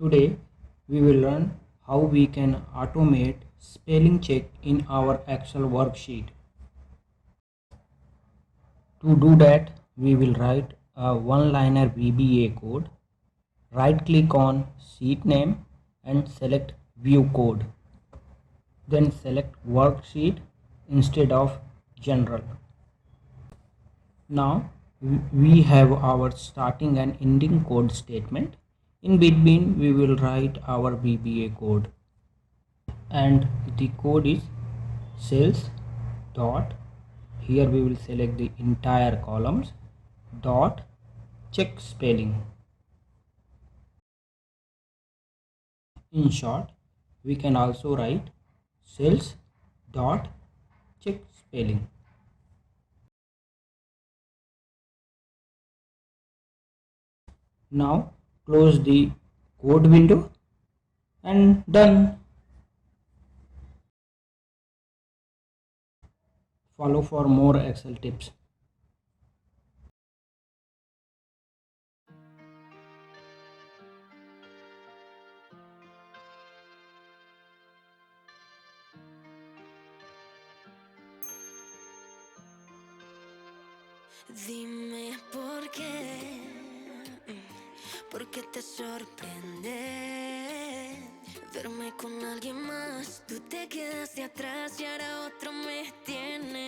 Today we will learn how we can automate spelling check in our Excel worksheet. To do that, we will write a one-liner VBA code. Right click on sheet name and select view code. Then select worksheet instead of general. Now we have our starting and ending code statement. In between we will write our VBA code, and the code is sales dot, here we will select the entire columns, dot check spelling. In short, we can also write sales dot check spelling. Now close the code window and done. Follow for more Excel tips. Dime por qué te sorprende verme con alguien más. Tú te quedaste atrás y ahora otro me tiene.